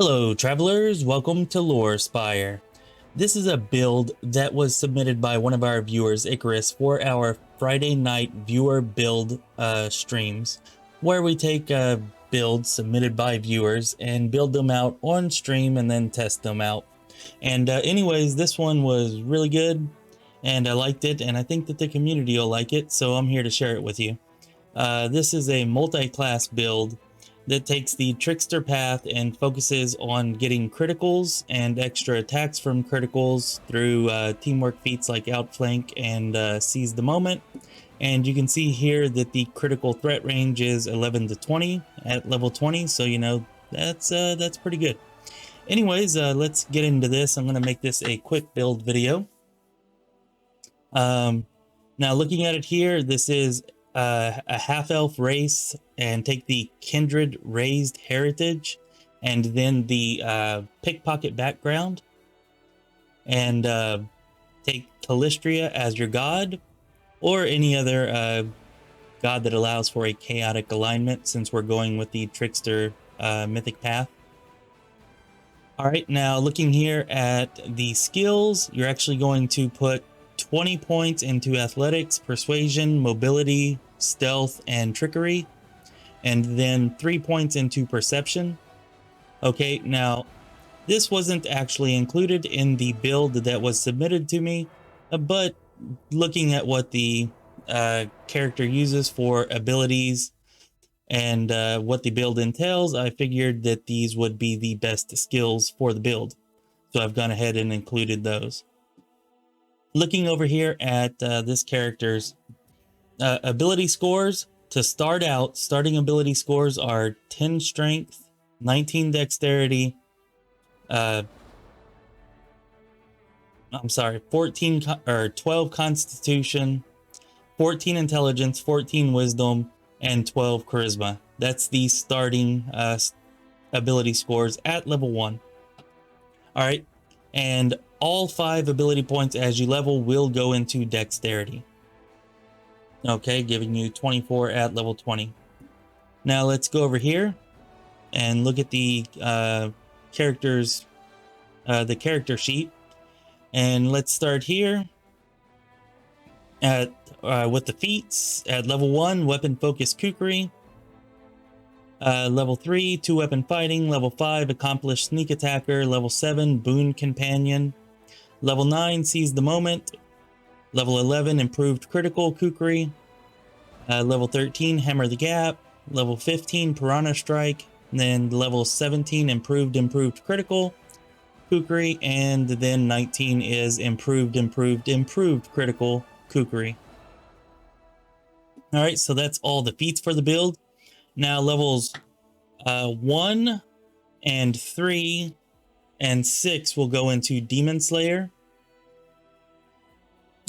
Hello travelers, welcome to Lorespire. This is a build that was submitted by one of our viewers, Icarus, for our Friday night viewer build streams, where we take builds submitted by viewers and build them out on stream and then test them out. And anyways, this one was really good and I liked it, and I think that the community will like it, so I'm here to share it with you. This is a multi-class build that takes the Trickster path and focuses on getting criticals and extra attacks from criticals through teamwork feats like Outflank and Seize the Moment. And you can see here that the critical threat range is 11 to 20 at level 20, so you know that's pretty good. Anyways, let's get into this. I'm going to make this a quick build video. Now looking at it here, this is a half-elf race, and take the Kindred Raised Heritage and then the Pickpocket background, and take Calistria as your god, or any other god that allows for a chaotic alignment, since we're going with the Trickster Mythic path. Alright, now looking here at the skills, you're actually going to put 20 points into Athletics, Persuasion, Mobility, Stealth, and Trickery, and then 3 points into Perception. Okay, now this wasn't actually included in the build that was submitted to me, but looking at what the character uses for abilities and what the build entails, I figured that these would be the best skills for the build, so I've gone ahead and included those. Looking over here at this character's ability scores, to start out, starting ability scores are 10 strength, 19 dexterity, 12 constitution, 14 intelligence, 14 wisdom, and 12 charisma. That's the starting ability scores at level 1. Alright, and all 5 ability points as you level will go into dexterity. Okay, giving you 24 at level 20. Now let's go over here and look at the character sheet, and let's start here at with the feats. At level 1, weapon focus kukri. Level 3, 2 weapon fighting. Level 5, accomplished sneak attacker. Level 7, boon companion. Level 9, seize the moment. Level 11, improved critical kukri. Level 13, hammer the gap. Level 15, piranha strike. And then level 17, improved critical kukri. And then 19 is improved critical kukri. Alright, so that's all the feats for the build. Now levels 1 and 3 and 6 will go into Demon Slayer.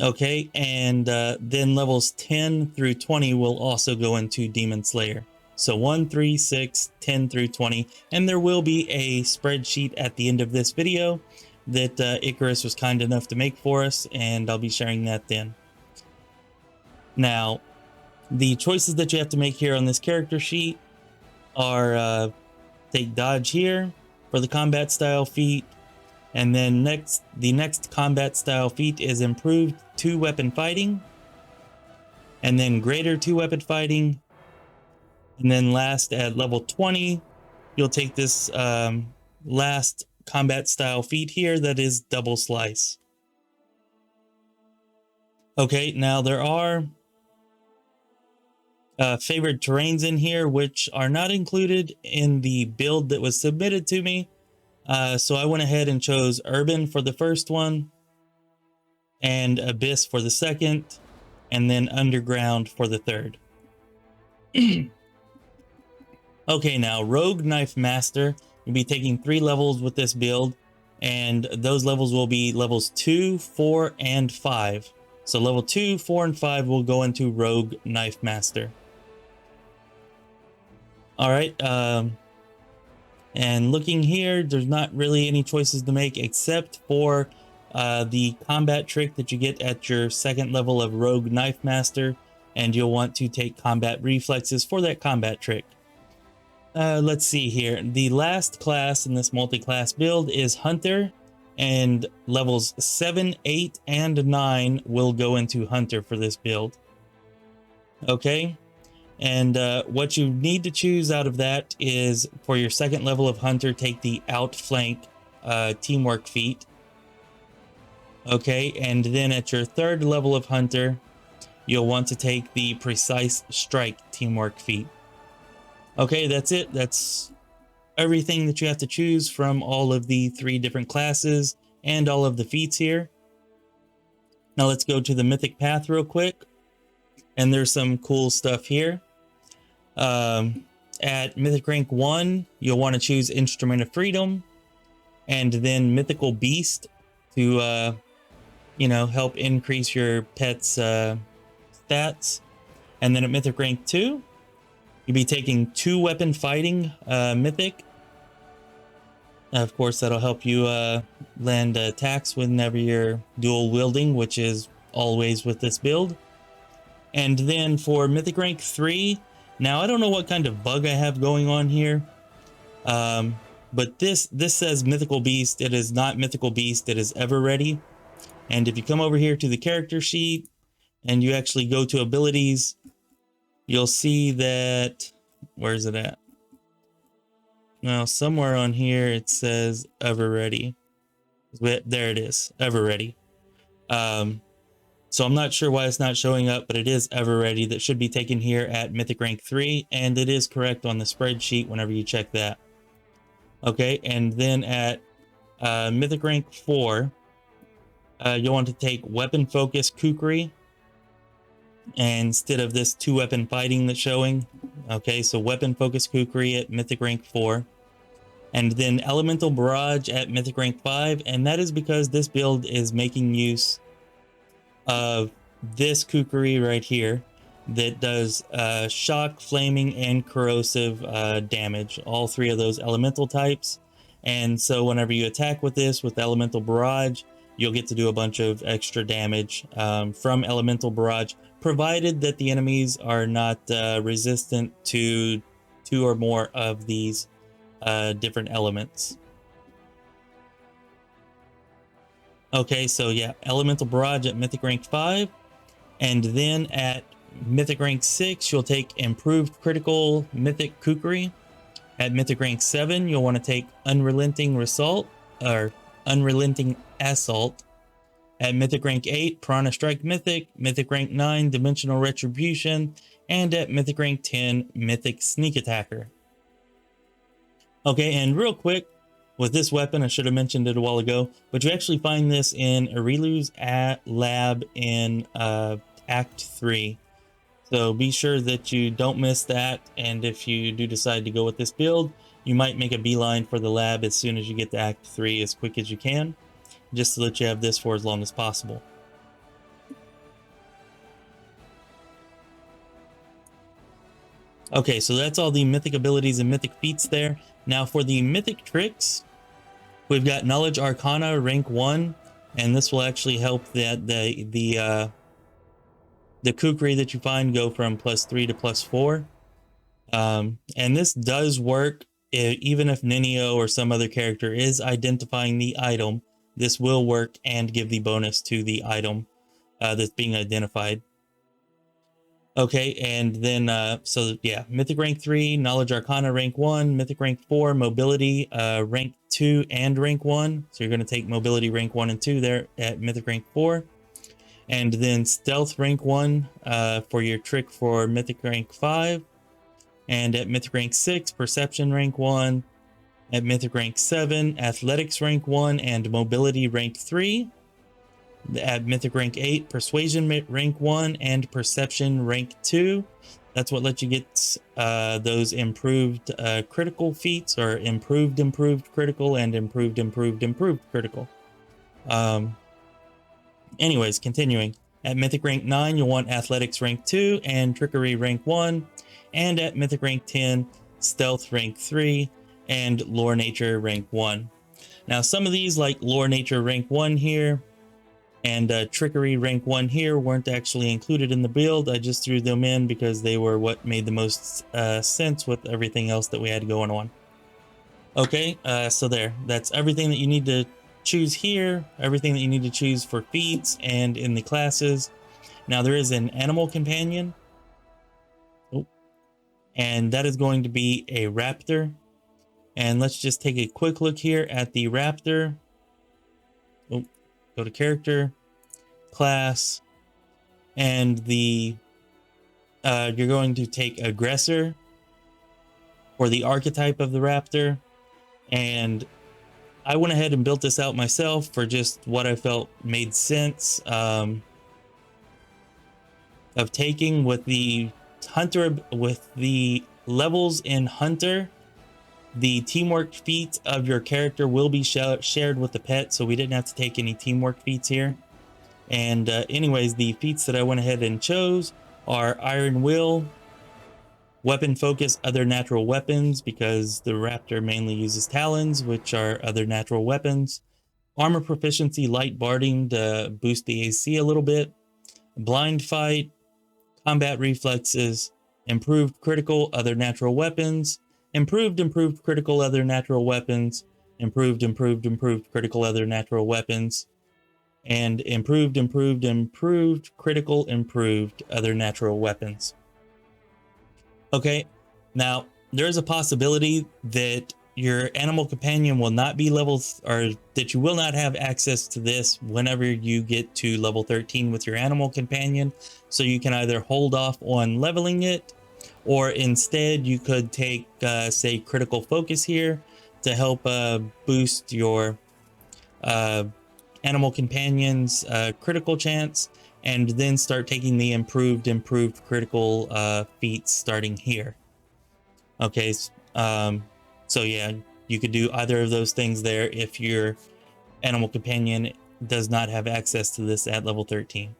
Okay, and then levels 10 through 20 will also go into Demon Slayer. So 1, 3, 6, 10 through 20. And there will be a spreadsheet at the end of this video that Icarus was kind enough to make for us, and I'll be sharing that then. Now, the choices that you have to make here on this character sheet are take dodge here for the combat style feat, and then the next combat style feat is improved 2 weapon fighting, and then greater 2 weapon fighting, and then last at level 20 you'll take this last combat style feat here, that is double slice. Okay, now there are favored terrains in here, which are not included in the build that was submitted to me. So I went ahead and chose Urban for the first one, and Abyss for the second, and then Underground for the third. Okay, now Rogue Knife Master. You'll be taking 3 levels with this build, and those levels will be levels 2, 4, and 5. So level 2, 4, and 5 will go into Rogue Knife Master. Alright, and looking here, there's not really any choices to make except for the combat trick that you get at your 2nd level of Rogue Knife Master, and you'll want to take combat reflexes for that combat trick. Let's see here. The last class in this multi-class build is Hunter, and levels 7, 8, and 9 will go into Hunter for this build. Okay, and what you need to choose out of that is, for your second level of Hunter, take the Outflank Teamwork feat. Okay, and then at your third level of Hunter, you'll want to take the Precise Strike Teamwork feat. Okay, that's it. That's everything that you have to choose from all of the 3 different classes and all of the feats here. Now let's go to the Mythic path real quick, and there's some cool stuff here. At Mythic rank 1, you'll want to choose Instrument of Freedom, and then Mythical Beast to help increase your pet's stats. And then at Mythic rank 2, you'll be taking 2 Weapon Fighting Mythic. Of course, that'll help you land attacks whenever you're dual wielding, which is always with this build. And then for Mythic rank 3, now I don't know what kind of bug I have going on here, but this says Mythical Beast. It is not Mythical Beast, it is Ever Ready. And if you come over here to the character sheet and you actually go to abilities, you'll see that, where is it at? Now, somewhere on here it says Ever Ready. There it is, Ever Ready. So I'm not sure why it's not showing up, but it is Ever Ready. That should be taken here at Mythic rank 3, and it is correct on the spreadsheet whenever you check that. Okay, and then at Mythic rank 4, you'll want to take Weapon Focus Kukri instead of this 2 Weapon Fighting that's showing. Okay, so Weapon Focus Kukri at Mythic rank 4. And then Elemental Barrage at Mythic rank 5, and that is because this build is making use of this Kukri right here that does shock, flaming, and corrosive damage, all 3 of those elemental types. And so whenever you attack with this, with Elemental Barrage, you'll get to do a bunch of extra damage from Elemental Barrage, provided that the enemies are not resistant to 2 or more of these different elements. Okay, so yeah, Elemental Barrage at Mythic rank 5, and then at Mythic rank 6, you'll take Improved Critical Mythic Kukri. At Mythic rank 7, you'll want to take Unrelenting Assault. At Mythic rank 8, Piranha Strike Mythic. Mythic rank 9, Dimensional Retribution. And at Mythic rank 10, Mythic Sneak Attacker. Okay, and real quick, with this weapon, I should have mentioned it a while ago, but you actually find this in Arilu's lab in Act 3. So be sure that you don't miss that, and if you do decide to go with this build, you might make a beeline for the lab as soon as you get to Act 3 as quick as you can, just to let you have this for as long as possible. Okay, so that's all the mythic abilities and mythic feats there. Now for the mythic tricks, we've got Knowledge Arcana rank 1, and this will actually help that the kukri that you find go from +3 to +4. And this does work even if Ninio or some other character is identifying the item. This will work and give the bonus to the item that's being identified. Okay, and then, so yeah, Mythic rank 3, Knowledge Arcana rank 1, Mythic rank 4, Mobility rank 2 and rank 1. So you're going to take Mobility rank 1 and 2 there at Mythic rank 4. And then Stealth rank 1 for your trick for Mythic rank 5. And at Mythic rank 6, Perception rank 1. At Mythic rank 7, Athletics rank 1 and Mobility rank 3. At Mythic rank 8, Persuasion rank 1 and Perception rank 2. That's what lets you get those improved critical feats, or improved critical and improved critical. Anyways, continuing. At Mythic rank 9, you'll want Athletics rank 2 and Trickery rank 1. And at Mythic rank 10, Stealth rank 3 and Lore Nature rank 1. Now, some of these, like Lore Nature rank 1 here, And Trickery rank 1 here weren't actually included in the build. I just threw them in because they were what made the most sense with everything else that we had going on. Okay, so that's everything that you need to choose here, everything that you need to choose for feats and in the classes. Now there is an animal companion, and that is going to be a raptor. And let's just take a quick look here at the raptor. Oh, go to character, class, and the you're going to take aggressor for the archetype of the raptor. And I went ahead and built this out myself for just what I felt made sense of taking with the hunter, with the levels in hunter. The teamwork feat of your character will be shared with the pet, so we didn't have to take any teamwork feats here. And anyways, the feats that I went ahead and chose are Iron Will, Weapon Focus, Other Natural Weapons, because the raptor mainly uses talons, which are other natural weapons. Armor Proficiency, Light Barding to boost the AC a little bit. Blind Fight, Combat Reflexes, Improved Critical, Other Natural Weapons. Improved Critical, Other Natural Weapons. Improved Critical, Other Natural Weapons. And Improved Critical, Improved Other Natural Weapons. Okay, now there is a possibility that your animal companion will not be levels, or that you will not have access to this whenever you get to level 13 with your animal companion. So you can either hold off on leveling it, or instead you could take say critical focus here to help boost your animal companion's critical chance, and then start taking the improved critical feats starting here. Okay, so yeah, you could do either of those things there if your animal companion does not have access to this at level 13.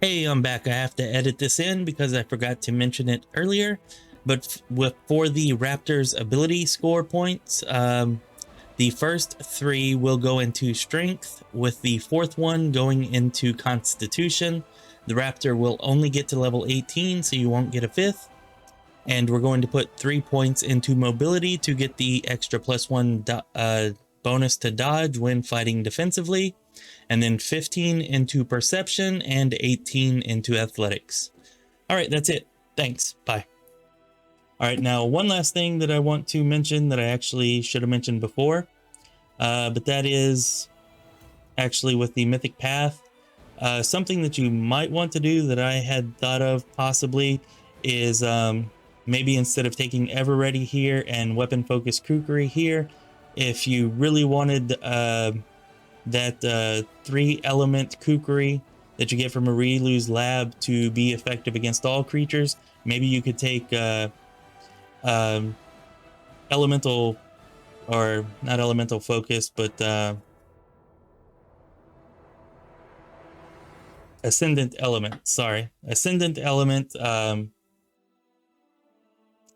Hey, I'm back. I have to edit this in because I forgot to mention it earlier. But for the Raptor's ability score points, the first 3 will go into Strength, with the 4th one going into Constitution. The Raptor will only get to level 18, so you won't get a 5th. And we're going to put 3 points into Mobility to get the extra +1 bonus to dodge when fighting defensively. And then 15 into Perception and 18 into Athletics. All right, that's it. Thanks. Bye. All right, now one last thing that I want to mention that I actually should have mentioned before, but that is actually with the Mythic Path. Something that you might want to do that I had thought of possibly is maybe instead of taking Ever Ready here and Weapon Focus Kukri here, if you really wanted that 3-element Kukri that you get from Marilu's lab to be effective against all creatures, maybe you could take elemental, or not elemental focus, but ascendant element, ascendant element,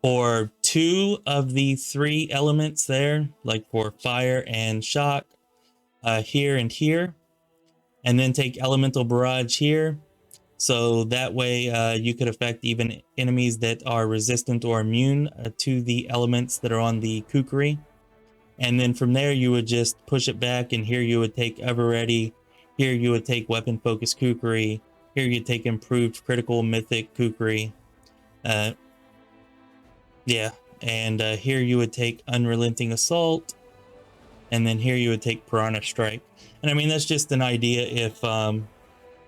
for 2 of the 3 elements there, like for fire and shock, here and here, and then take elemental barrage here. So that way you could affect even enemies that are resistant or immune to the elements that are on the Kukri. And then from there you would just push it back, and here you would take Ever Ready, here you would take Weapon Focus Kukri, here you take Improved Critical Mythic Kukri. Yeah, and here you would take Unrelenting Assault, and then here you would take Piranha Strike. And I mean, that's just an idea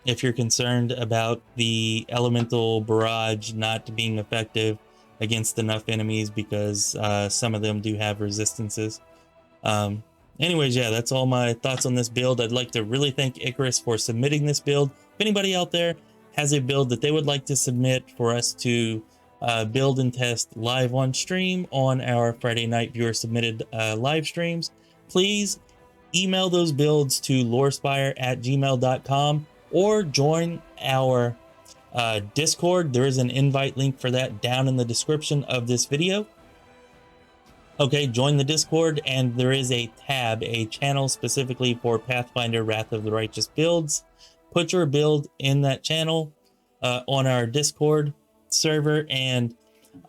if you're concerned about the elemental barrage not being effective against enough enemies, because some of them do have resistances. Anyways, yeah, that's all my thoughts on this build. I'd like to really thank Icarus for submitting this build. If anybody out there has a build that they would like to submit for us to build and test live on stream on our Friday night viewer submitted live streams, please email those builds to lorespire@gmail.com, or join our Discord. There is an invite link for that down in the description of this video. Okay, join the Discord, and there is a tab, a channel specifically for Pathfinder Wrath of the Righteous builds. Put your build in that channel on our Discord server, and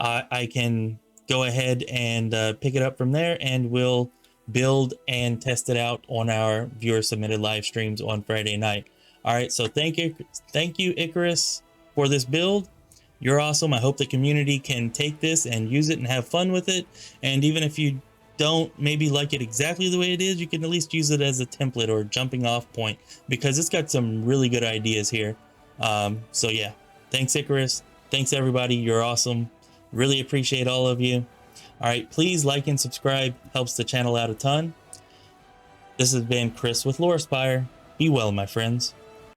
I can go ahead and pick it up from there, and we'll build and test it out on our viewer submitted live streams on Friday night. All right, so thank you, Icarus, for this build. You're awesome. I hope the community can take this and use it and have fun with it. And even if you don't maybe like it exactly the way it is, you can at least use it as a template or jumping off point, because it's got some really good ideas here. So yeah, thanks Icarus. Thanks everybody. You're awesome. Really appreciate all of you. All right, please like and subscribe. Helps the channel out a ton. This has been Chris with Lorespire. Be well, my friends.